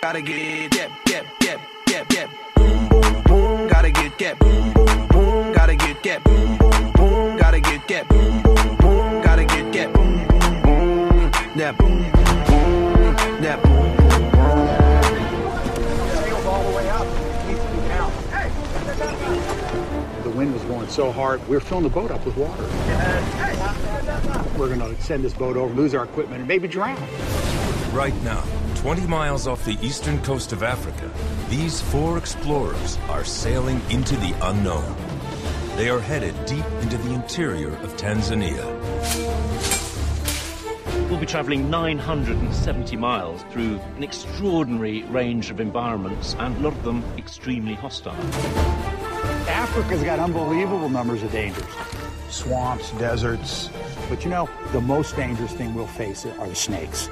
Gotta get boom, boom, boom. Gotta get boom, boom, boom. Gotta get boom, boom, boom. Gotta get boom, boom, boom. Gotta get boom, boom, boom. That boom, boom, boom. That boom, boom, boom. Sails all the way up. It needs to be down. Hey! The wind was blowing so hard, we were filling the boat up with water. We're going to send this boat over, lose our equipment, and maybe drown. Right now, 20 miles off the eastern coast of Africa, these 4 explorers are sailing into the unknown. They are headed deep into the interior of Tanzania. We'll be traveling 970 miles through an extraordinary range of environments, and a lot of them extremely hostile. Africa's got unbelievable numbers of dangers. Swamps, deserts. But you know, the most dangerous thing we'll face are the snakes.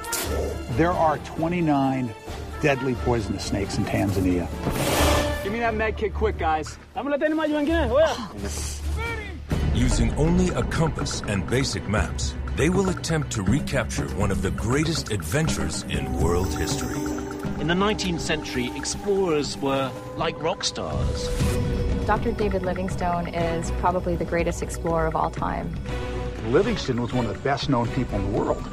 There are 29 deadly poisonous snakes in Tanzania. Give me that med kit quick, guys. Using only a compass and basic maps, they will attempt to recapture one of the greatest adventures in world history. In the 19th century, explorers were like rock stars. Dr. David Livingstone is probably the greatest explorer of all time. Livingstone was one of the best-known people in the world.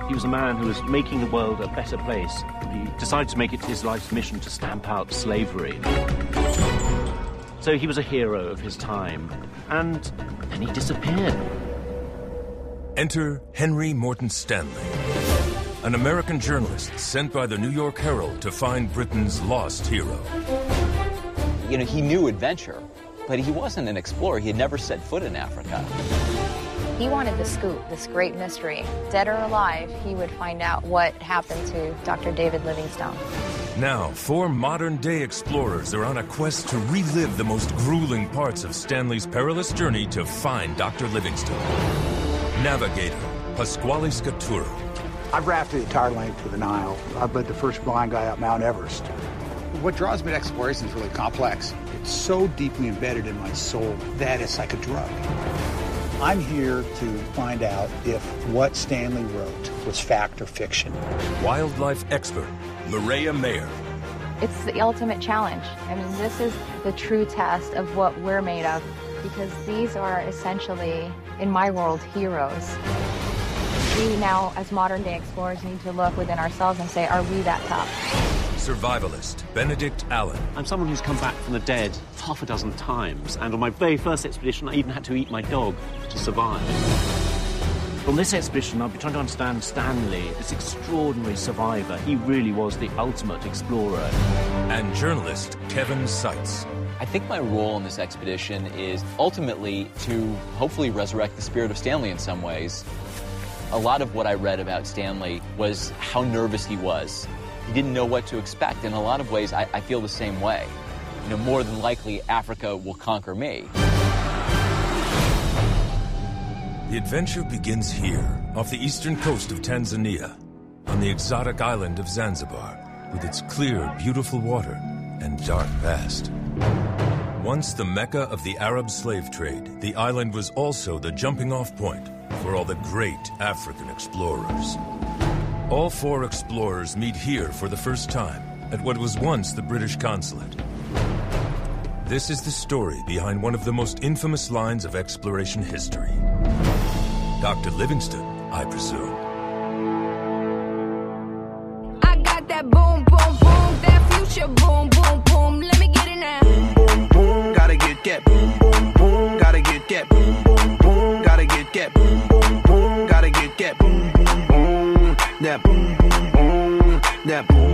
He was a man who was making the world a better place. He decided to make it his life's mission to stamp out slavery. So he was a hero of his time, and then he disappeared. Enter Henry Morton Stanley, an American journalist sent by the New York Herald to find Britain's lost hero. You know, he knew adventure, but he wasn't an explorer. He had never set foot in Africa. He wanted the scoop, this great mystery. Dead or alive, he would find out what happened to Dr. David Livingstone. Now, 4 modern-day explorers are on a quest to relive the most grueling parts of Stanley's perilous journey to find Dr. Livingstone. Navigator Pasquale Scaturo. I've rafted the entire length of the Nile. I've led the first blind guy up Mount Everest. What draws me to exploration is really complex. It's so deeply embedded in my soul that it's like a drug. I'm here to find out if what Stanley wrote was fact or fiction. Wildlife expert Larea Mayer. It's the ultimate challenge. I mean, this is the true test of what we're made of, because these are essentially, in my world, heroes. We now, as modern-day explorers, need to look within ourselves and say, are we that tough? Survivalist Benedict Allen. I'm someone who's come back from the dead half a dozen times, and on my very first expedition, I even had to eat my dog to survive. On this expedition, I'll be trying to understand Stanley, this extraordinary survivor. He really was the ultimate explorer. And journalist Kevin Seitz. I think my role in this expedition is ultimately to hopefully resurrect the spirit of Stanley in some ways. A lot of what I read about Stanley was how nervous he was. He didn't know what to expect. In a lot of ways, I feel the same way. You know, more than likely, Africa will conquer me. The adventure begins here, off the eastern coast of Tanzania, on the exotic island of Zanzibar, with its clear, beautiful water and dark past. Once the Mecca of the Arab slave trade, the island was also the jumping-off point for all the great African explorers. All 4 explorers meet here for the first time at what was once the British consulate. This is the story behind one of the most infamous lines of exploration history. Dr. Livingstone, I presume. I got that boom, boom, boom, that future boom, boom, boom. Let me get it now. Boom, boom, boom. Gotta get boom, boom, boom. Gotta get boom, boom, boom. Gotta get boom, boom, boom. Gotta get boom, boom, boom. That boom, boom, boom. That boom.